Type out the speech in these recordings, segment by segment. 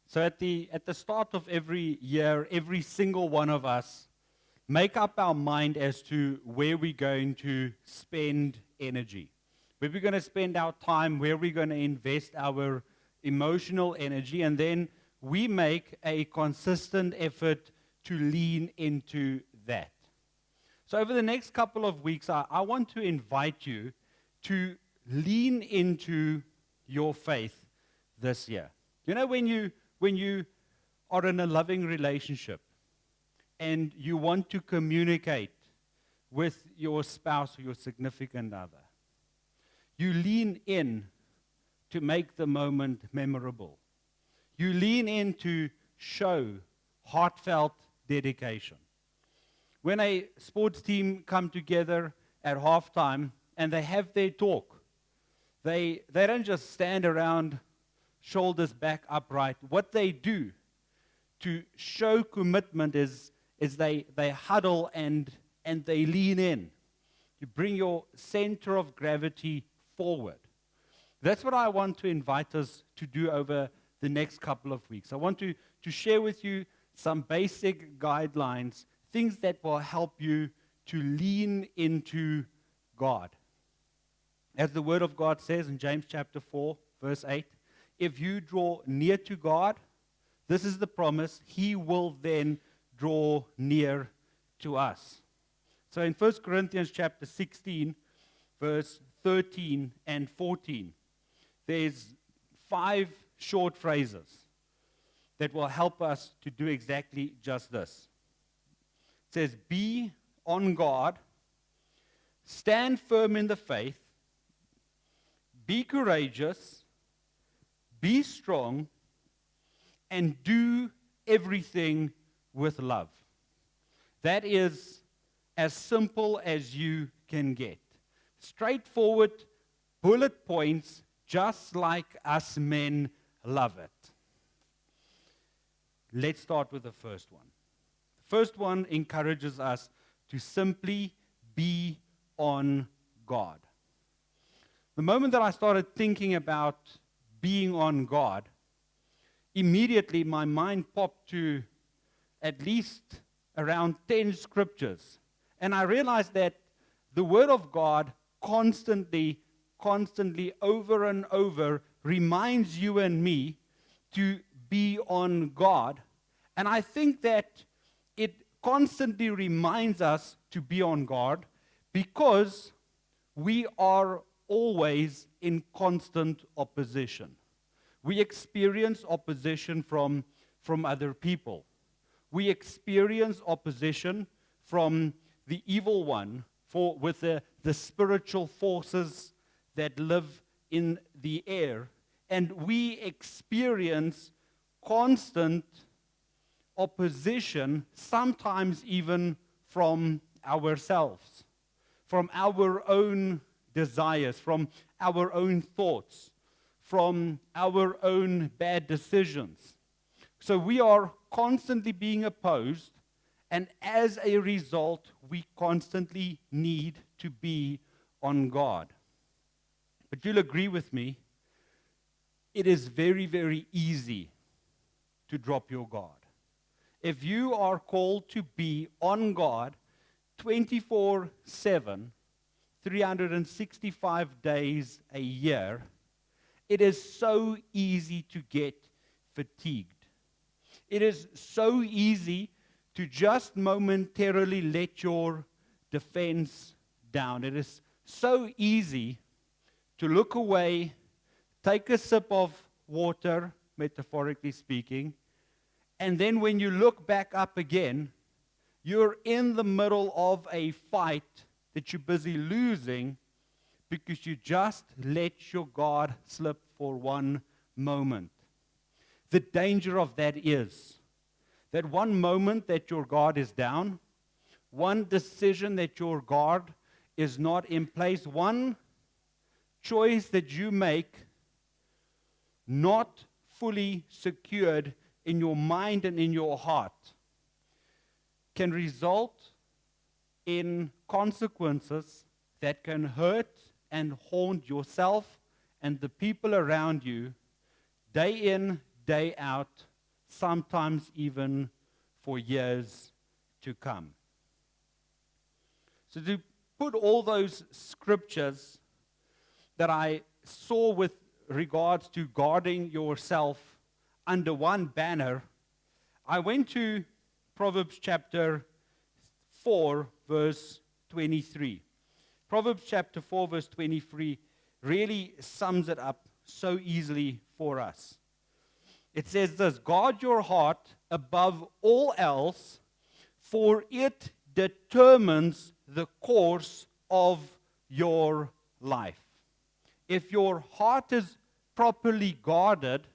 So at the start of every year, every single one of us make up our mind as to where we're going to spend energy, where we're going to spend our time, where we're going to invest our emotional energy, and then we make a consistent effort to lean into that. So over the next couple of weeks, I want to invite you to lean into your faith this year. You know, when you are in a loving relationship and you want to communicate with your spouse or your significant other, you lean in to make the moment memorable. You lean in to show heartfelt dedication. When a sports team come together at halftime and they have their talk, they don't just stand around shoulders back upright. What they do to show commitment is they huddle and they lean in. You bring your center of gravity forward. That's what I want to invite us to do over the next couple of weeks. I want to share with you some basic guidelines, things that will help you to lean into God. As the Word of God says in James chapter 4, verse 8, if you draw near to God, this is the promise, He will then draw near to us. So in 1 Corinthians chapter 16, verse 13 and 14, there's 5 short phrases that will help us to do exactly just this. It says, be on guard, stand firm in the faith, be courageous, be strong, and do everything with love. That is as simple as you can get. Straightforward bullet points, just like us men love it. Let's start with the first one. The first one encourages us to simply be on God. The moment that I started thinking about being on God, immediately my mind popped to at least around 10 scriptures. And I realized that the Word of God constantly, over and over, reminds you and me to be on God. And I think that it constantly reminds us to be on guard because we are always in constant opposition. We experience opposition from other people. We experience opposition from the evil one, with the spiritual forces that live in the air. And we experience constant opposition, sometimes even from ourselves, from our own desires, from our own thoughts, from our own bad decisions. So we are constantly being opposed, and as a result, we constantly need to be on guard. But you'll agree with me, it is very, very easy to drop your guard. If you are called to be on guard 24/7, 365 days a year, it is so easy to get fatigued. It is so easy to just momentarily let your defense down. It is so easy to look away, take a sip of water, metaphorically speaking, and then when you look back up again, you're in the middle of a fight that you're busy losing because you just let your guard slip for one moment. The danger of that is that one moment that your guard is down, one decision that your guard is not in place, one choice that you make not fully secured in your mind and in your heart can result in consequences that can hurt and haunt yourself and the people around you day in, day out, sometimes even for years to come. So to put all those scriptures that I saw with regards to guarding yourself under one banner, I went to Proverbs chapter 4, verse 23. Proverbs chapter 4, verse 23 really sums it up so easily for us. It says this: guard your heart above all else, for it determines the course of your life. If your heart is properly guarded,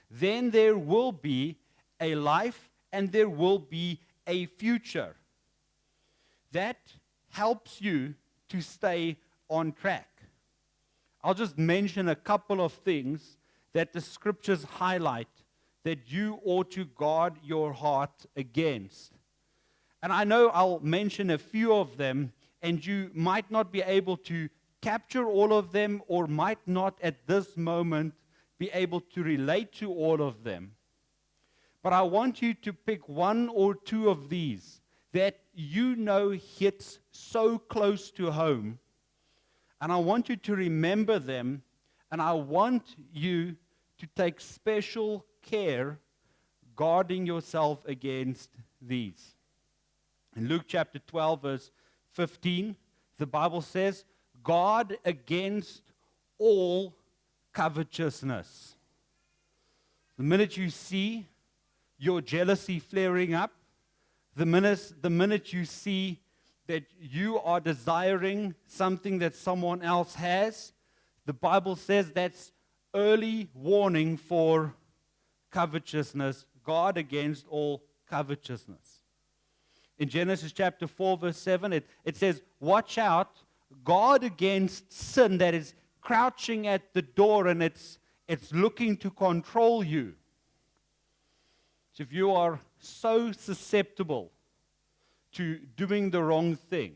then there will be a life and there will be a future. That helps you to stay on track. I'll just mention a couple of things that the scriptures highlight that you ought to guard your heart against. And I know I'll mention a few of them, and you might not be able to capture all of them, or might not at this moment be able to relate to all of them. But I want you to pick one or two of these that you know hits so close to home. And I want you to remember them, and I want you to take special care guarding yourself against these. In Luke chapter 12, verse 15, the Bible says, guard against all covetousness. The minute you see your jealousy flaring up, the minute you see that you are desiring something that someone else has, the Bible says that's early warning for covetousness. Guard against all covetousness. In Genesis chapter 4, verse 7, it says, watch out, guard against sin that is crouching at the door and it's looking to control you. So if you are so susceptible to doing the wrong thing,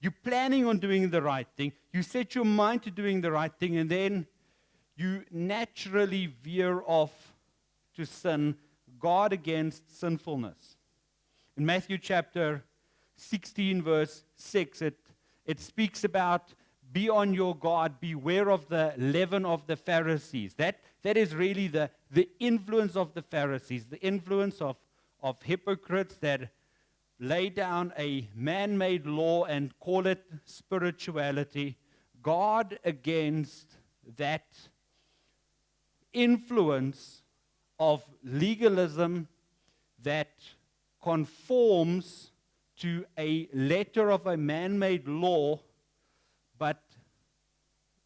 you're planning on doing the right thing, you set your mind to doing the right thing, and then you naturally veer off to sin, guard against sinfulness. In Matthew chapter 16, verse 6, it speaks about be on your guard, beware of the leaven of the Pharisees. That is really the influence of the Pharisees, the influence of hypocrites that lay down a man-made law and call it spirituality. Guard against that influence of legalism that conforms to a letter of a man-made law, but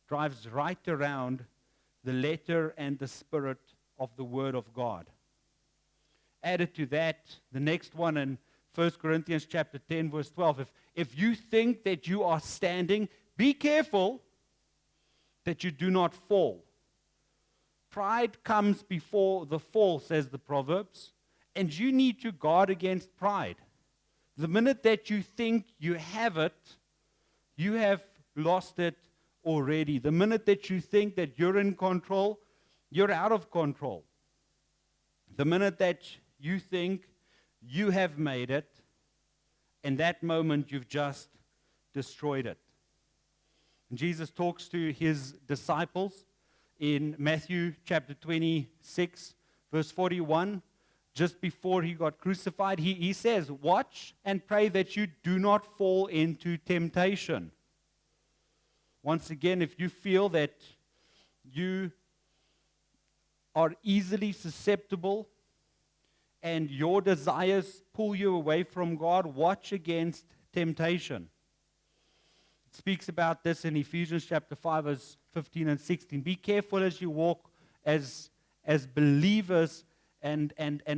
drives right around the letter and the spirit of the Word of God. Added to that, the next one in 1 Corinthians chapter 10, verse 12. If you think that you are standing, be careful that you do not fall. Pride comes before the fall, says the Proverbs, and you need to guard against pride. The minute that you think you have it, you have lost it already. The minute that you think that you're in control, you're out of control. The minute that you think you have made it, in that moment you've just destroyed it. And Jesus talks to his disciples in Matthew chapter 26, verse 41. Just before he got crucified, he says, watch and pray that you do not fall into temptation. Once again, if you feel that you are easily susceptible and your desires pull you away from God, watch against temptation. It speaks about this in Ephesians chapter 5, verse 15 and 16. Be careful as you walk as believers, and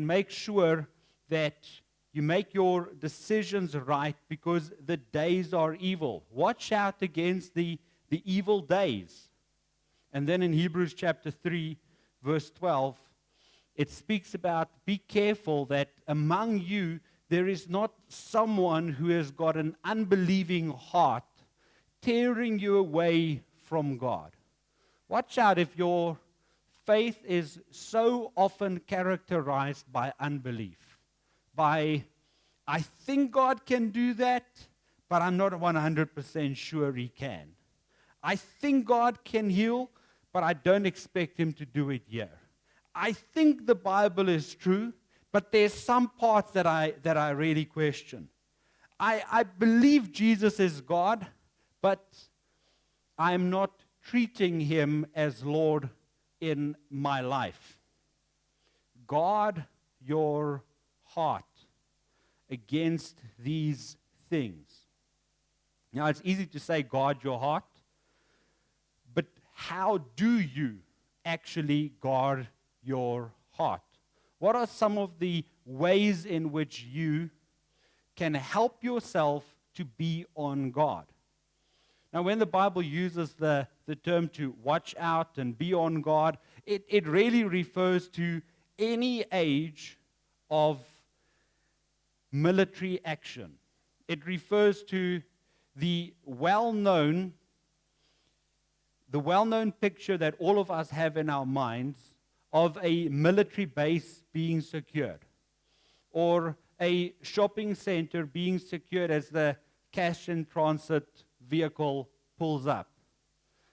make sure that you make your decisions right, because the days are evil. Watch out against the evil days. And then in Hebrews chapter 3, verse 12, it speaks about be careful that among you there is not someone who has got an unbelieving heart tearing you away from God. Watch out if your faith is so often characterized by unbelief. By, I think God can do that, but I'm not 100% sure He can. I think God can heal, but I don't expect Him to do it here. I think the Bible is true, but there's some parts that I really question. I believe Jesus is God, but I'm not treating Him as Lord in my life. Guard your heart against these things. Now, it's easy to say guard your heart, but how do you actually guard your heart? What are some of the ways in which you can help yourself to be on guard? Now, when the Bible uses the term to watch out and be on guard, it really refers to any age of military action. It refers to the well-known picture that all of us have in our minds of a military base being secured, or a shopping center being secured as the cash in transit vehicle pulls up.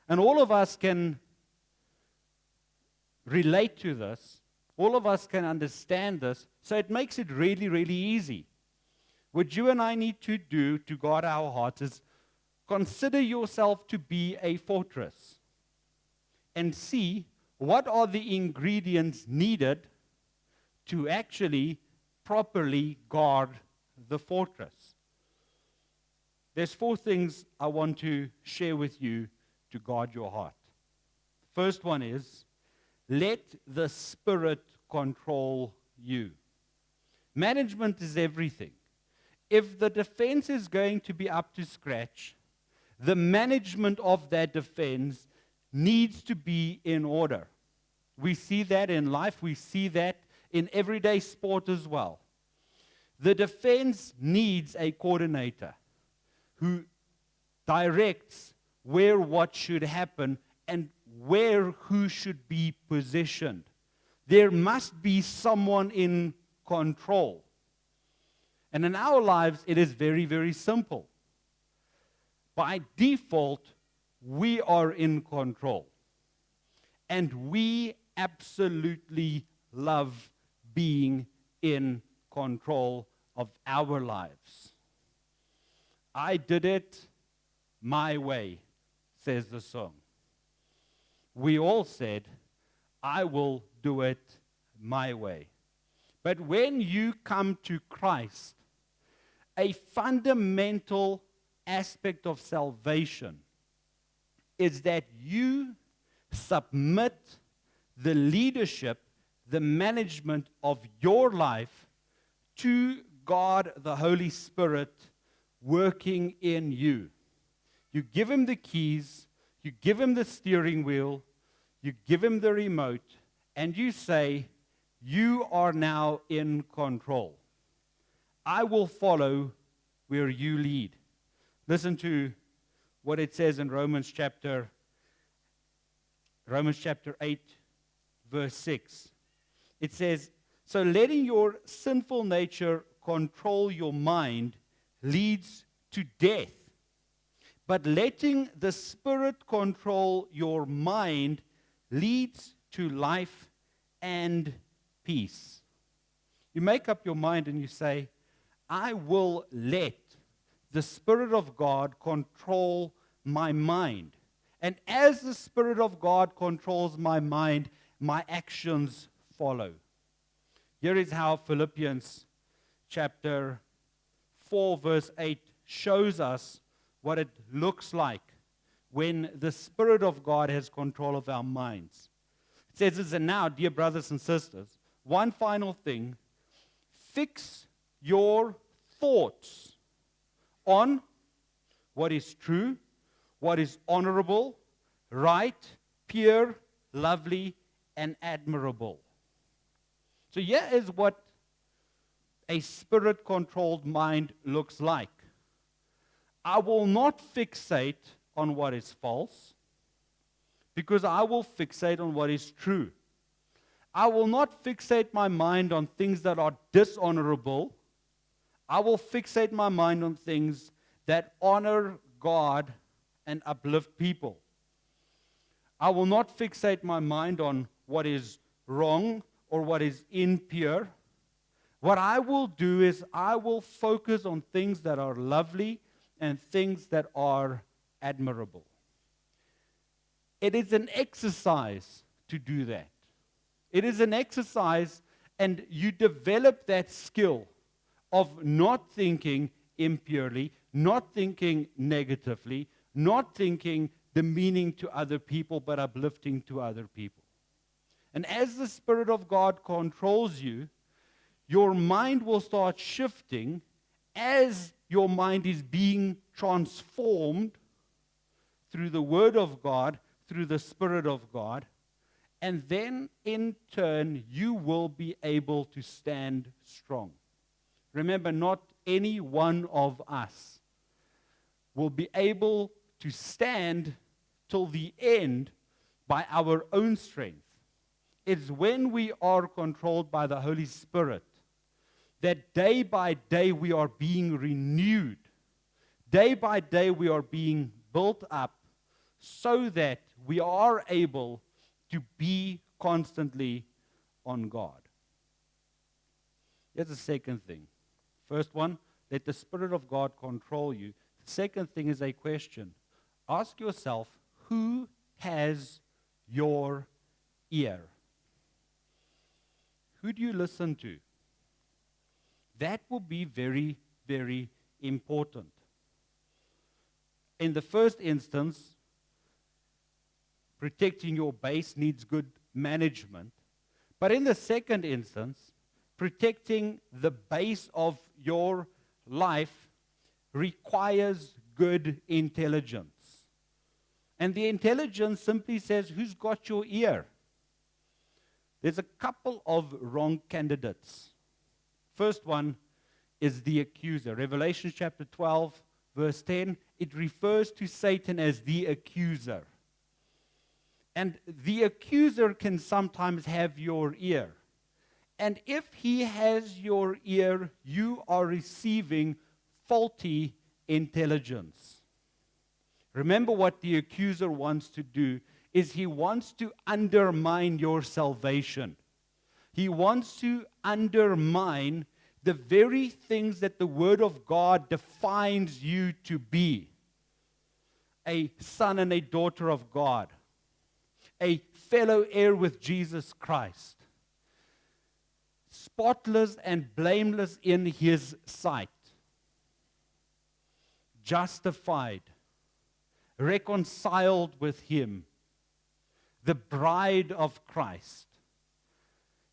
And all of us can relate to this. All of us can understand this. So it makes it really, really easy. What you and I need to do to guard our hearts is consider yourself to be a fortress and see what are the ingredients needed to actually properly guard the fortress. There's 4 things I want to share with you to guard your heart. First one is, let the Spirit control you. Management is everything. If the defense is going to be up to scratch, the management of that defense needs to be in order. We see that in life. We see that in everyday sport as well. The defense needs a coordinator who directs where what should happen and where who should be positioned. There must be someone in control. And in our lives, it is very, very simple. By default, we are in control. And we absolutely love being in control of our lives. I did it my way, says the song. We all said, I will do it my way. But when you come to Christ, a fundamental aspect of salvation is that you submit the leadership, the management of your life to God, the Holy Spirit, working in you. You give Him the keys, you give Him the steering wheel, you give Him the remote, and you say, you are now in control. I will follow where you lead. Listen to what it says in Romans chapter 8, verse 6. It says, so letting your sinful nature control your mind leads to death. But letting the Spirit control your mind leads to life and peace. You make up your mind and you say, I will let the Spirit of God control my mind. And as the Spirit of God controls my mind, my actions follow. Here is how Philippians chapter 4, verse 8 shows us what it looks like when the Spirit of God has control of our minds. It says this, and now, dear brothers and sisters, one final thing, fix your thoughts on what is true, what is honorable, right, pure, lovely, and admirable. So here is what a Spirit-controlled mind looks like. I will not fixate on what is false, because I will fixate on what is true. I will not fixate my mind on things that are dishonorable. I will fixate my mind on things that honor God and uplift people. I will not fixate my mind on what is wrong or what is impure. What I will do is I will focus on things that are lovely and things that are admirable. It is an exercise to do that. It is an exercise, and you develop that skill of not thinking impurely, not thinking negatively, not thinking demeaning to other people, but uplifting to other people. And as the Spirit of God controls you, your mind will start shifting as your mind is being transformed through the Word of God, through the Spirit of God. And then, in turn, you will be able to stand strong. Remember, not any one of us will be able to stand till the end by our own strength. It's when we are controlled by the Holy Spirit that day by day we are being renewed. Day by day we are being built up so that we are able to be constantly on God. Here's the second thing. First one, let the Spirit of God control you. The second thing is a question. Ask yourself, who has your ear? Who do you listen to? That will be very, very important. In the first instance, protecting your base needs good management. But in the second instance, protecting the base of your life requires good intelligence. And the intelligence simply says, who's got your ear? There's a couple of wrong candidates. First one is the accuser. Revelation chapter 12, verse 10, it refers to Satan as the accuser. And the accuser can sometimes have your ear. And if he has your ear, you are receiving faulty intelligence. Remember, what the accuser wants to do is he wants to undermine your salvation. He wants to undermine the very things that the Word of God defines you to be. A son and a daughter of God. A fellow heir with Jesus Christ. Spotless and blameless in His sight. Justified. Reconciled with Him. The bride of Christ.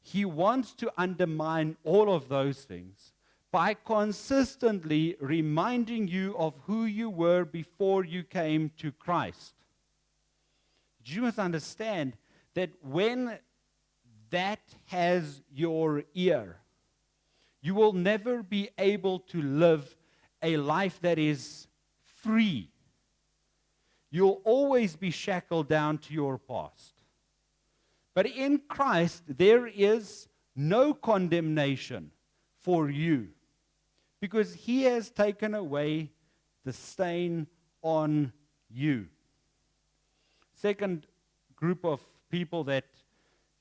He wants to undermine all of those things by consistently reminding you of who you were before you came to Christ. You must understand that when that has your ear, you will never be able to live a life that is free. You'll always be shackled down to your past. But in Christ, there is no condemnation for you, because He has taken away the stain on you. Second group of people that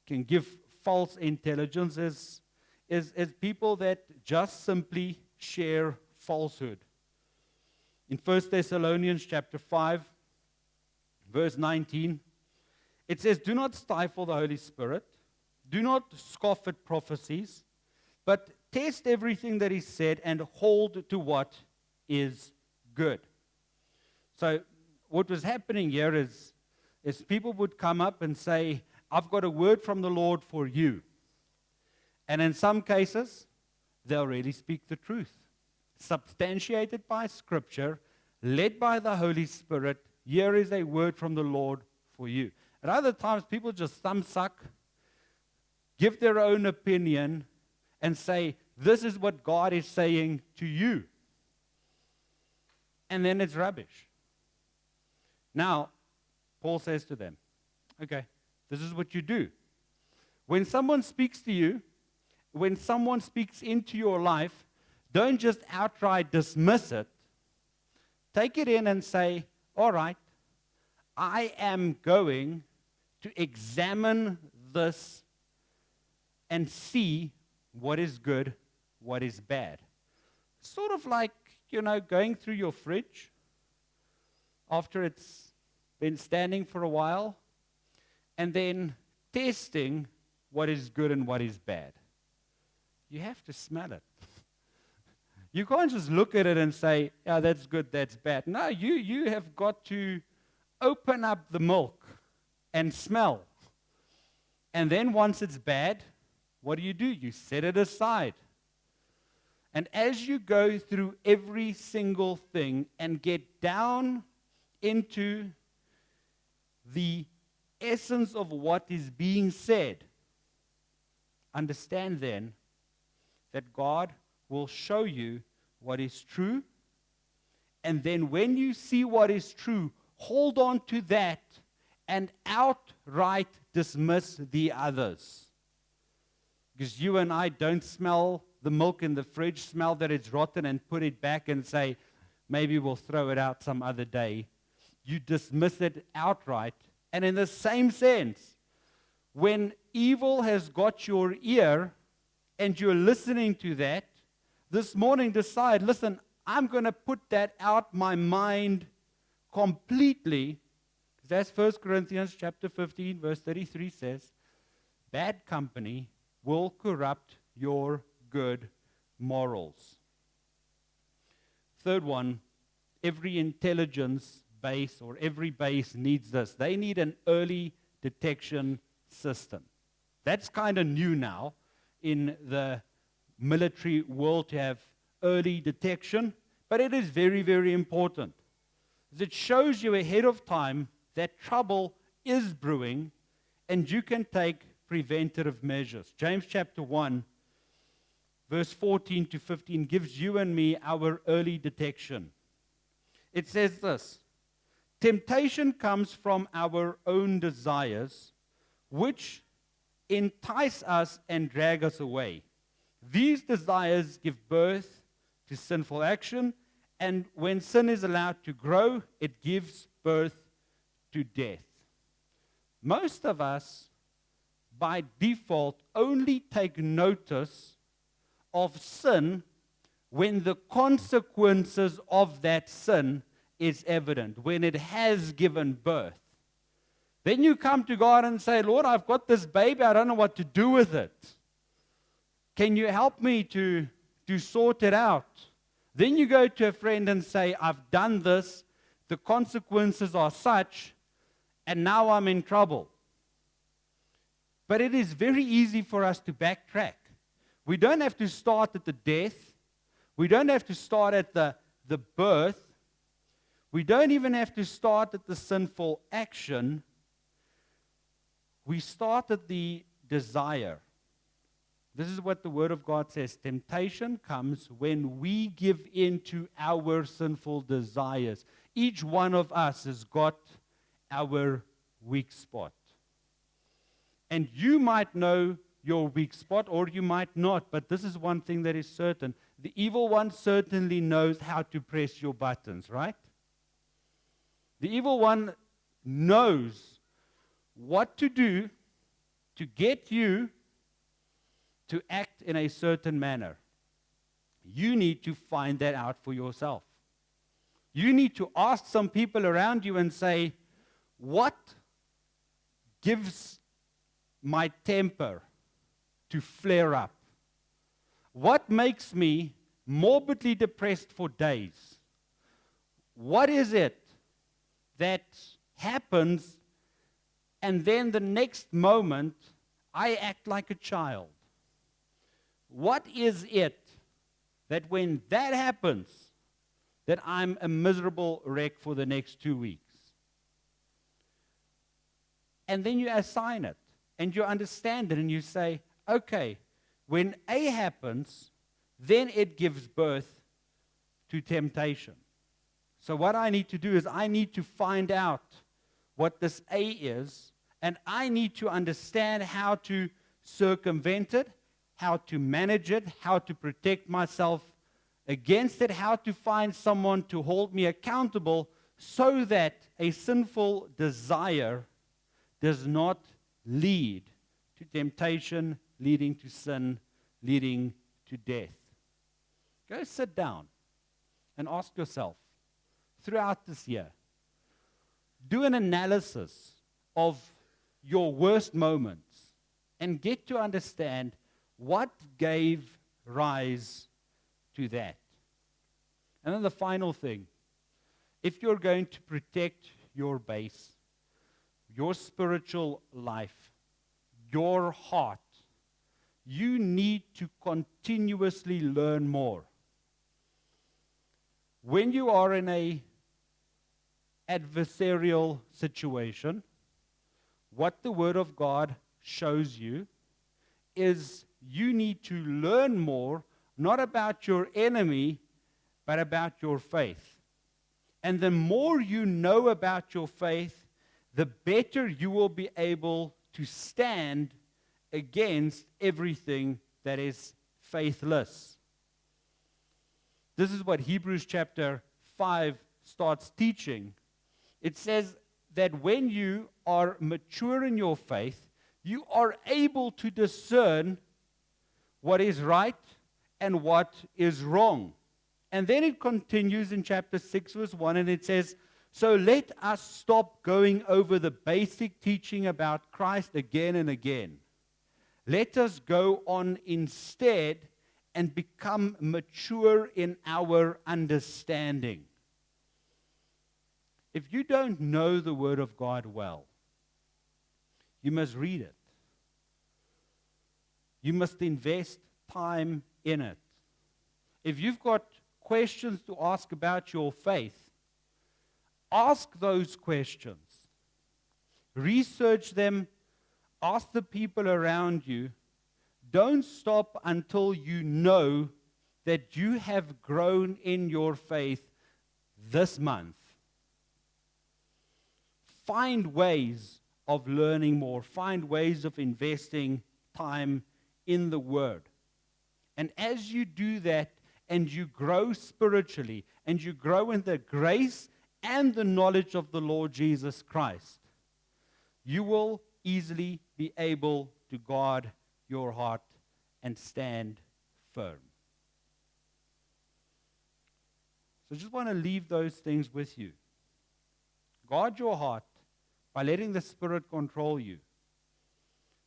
can give false intelligence is people that just simply share falsehood. In 1 Thessalonians chapter 5, verse 19, it says, do not stifle the Holy Spirit. Do not scoff at prophecies, but test everything that is said and hold to what is good. So what was happening here is people would come up and say, I've got a word from the Lord for you. And in some cases, they'll really speak the truth. Substantiated by Scripture, led by the Holy Spirit, here is a word from the Lord for you. At other times, people just thumbsuck, give their own opinion, and say, this is what God is saying to you. And then it's rubbish. Now, Paul says to them, okay, this is what you do. When someone speaks to you, when someone speaks into your life, don't just outright dismiss it. Take it in and say, all right, I am going to examine this and see what is good, what is bad. Sort of like, going through your fridge after it's been standing for a while, and then testing what is good and what is bad. You have to smell it. You can't just look at it and say, yeah, that's good, that's bad. No, you have got to open up the milk and smell. And then once it's bad, what do? You set it aside. And as you go through every single thing and get down into the essence of what is being said, understand then that God will show you what is true. And then when you see what is true, hold on to that and outright dismiss the others. Because you and I don't smell the milk in the fridge, smell that it's rotten and put it back and say, maybe we'll throw it out some other day. You dismiss it outright. And in the same sense, when evil has got your ear and you're listening to that, this morning decide, listen, I'm going to put that out my mind completely. That's 1 Corinthians chapter 15, verse 33 says, bad company will corrupt your good morals. Third one, every intelligence base or every base needs this. They need an early detection system. That's kind of new now in the military world to have early detection, but it is very, very important. It shows you ahead of time that trouble is brewing and you can take preventative measures. James chapter 1, verse 14 to 15 gives you and me our early detection. It says this, temptation comes from our own desires, which entice us and drag us away. These desires give birth to sinful action, and when sin is allowed to grow, it gives birth to death. Most of us, by default, only take notice of sin when the consequences of that sin is evident, when it has given birth. Then you come to God and say, Lord, I've got this baby, I don't know what to do with it. Can you help me to sort it out? Then you go to a friend and say, I've done this, the consequences are such, and now I'm in trouble. But it is very easy for us to backtrack. We don't have to start at the death. We don't have to start at the birth. We don't even have to start at the sinful action. We start at the desire. This is what the Word of God says. Temptation comes when we give in to our sinful desires. Each one of us has got our weak spot. And you might know your weak spot or you might not, but this is one thing that is certain. The evil one certainly knows how to press your buttons, right? The evil one knows what to do to get you to act in a certain manner. You need to find that out for yourself. You need to ask some people around you and say, what gives my temper to flare up? What makes me morbidly depressed for days? What is it that happens and then the next moment I act like a child? What is it that when that happens, that I'm a miserable wreck for the next 2 weeks? And then you assign it, and you understand it, and you say, okay, when A happens, then it gives birth to temptation. So what I need to do is I need to find out what this A is, and I need to understand how to circumvent it, how to manage it, how to protect myself against it, how to find someone to hold me accountable so that a sinful desire does not lead to temptation, leading to sin, leading to death. Go sit down and ask yourself throughout this year, do an analysis of your worst moments and get to understand what gave rise to that. And then the final thing, if you're going to protect your base, your spiritual life, your heart, you need to continuously learn more. When you are in an adversarial situation, what the Word of God shows you is you need to learn more, not about your enemy, but about your faith. And the more you know about your faith, the better you will be able to stand against everything that is faithless. This is what Hebrews chapter 5 starts teaching. It says that when you are mature in your faith, you are able to discern what is right and what is wrong. And then it continues in chapter 6, verse 1, and it says, so let us stop going over the basic teaching about Christ again and again. Let us go on instead and become mature in our understanding. If you don't know the Word of God well, you must read it. You must invest time in it. If you've got questions to ask about your faith, ask those questions. Research them. Ask the people around you. Don't stop until you know that you have grown in your faith this month. Find ways of learning more. Find ways of investing time in the Word. And as you do that, and you grow spiritually, and you grow in the grace and the knowledge of the Lord Jesus Christ, you will easily be able to guard your heart and stand firm. So I just want to leave those things with you. Guard your heart by letting the Spirit control you,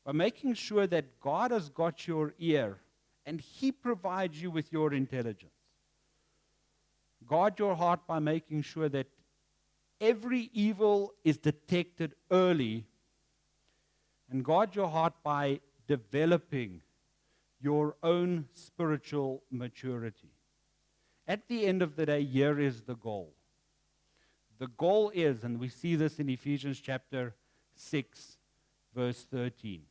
by making sure that God has got your ear and He provides you with your intelligence. Guard your heart by making sure that every evil is detected early. And guard your heart by developing your own spiritual maturity. At the end of the day, here is the goal. The goal is, and we see this in Ephesians chapter 6, verse 13.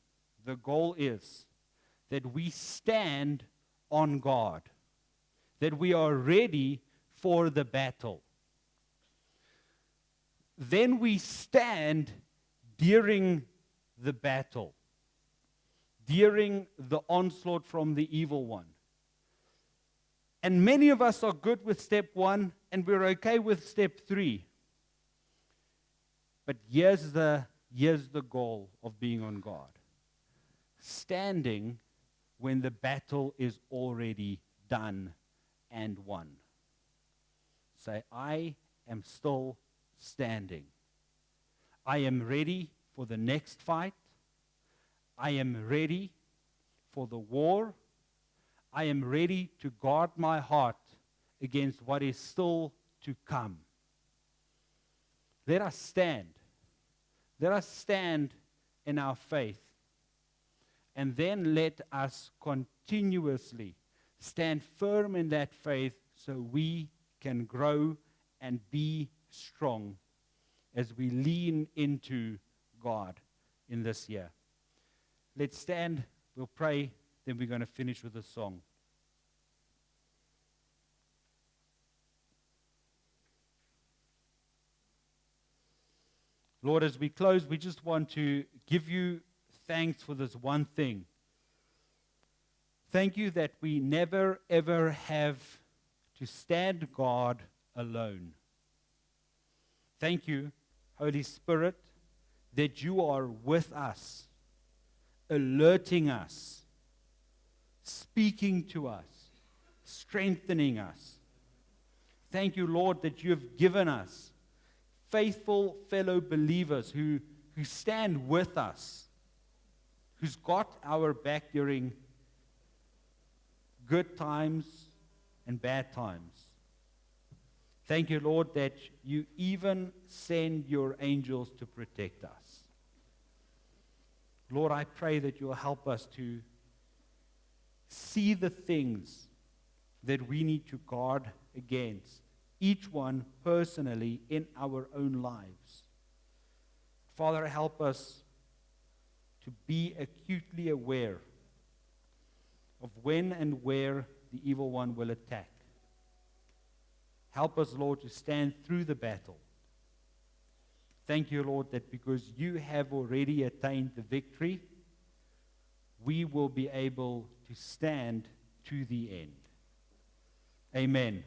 The goal is that we stand on God, that we are ready for the battle. Then we stand during the battle, during the onslaught from the evil one. And many of us are good with step 1, and we're okay with step 3. But here's the goal of being on guard. Standing when the battle is already done and won. Say, I am still standing. I am ready for the next fight. I am ready for the war. I am ready to guard my heart against what is still to come. Let us stand. Let us stand in our faith. And then let us continuously stand firm in that faith so we can grow and be strong as we lean into God in this year. Let's stand, we'll pray, then we're going to finish with a song. Lord, as we close, we just want to give you thanks for this one thing, Thank you that we never, ever have to stand guard alone. Thank you, Holy Spirit, that you are with us, alerting us, speaking to us, strengthening us. Thank you, Lord, that you have given us faithful fellow believers who stand with us, who's got our back during good times and bad times. Thank you, Lord, that you even send your angels to protect us. Lord, I pray that you'll help us to see the things that we need to guard against, each one personally in our own lives. Father, help us to be acutely aware of when and where the evil one will attack. Help us, Lord, to stand through the battle. Thank you, Lord, that because you have already attained the victory, we will be able to stand to the end. Amen.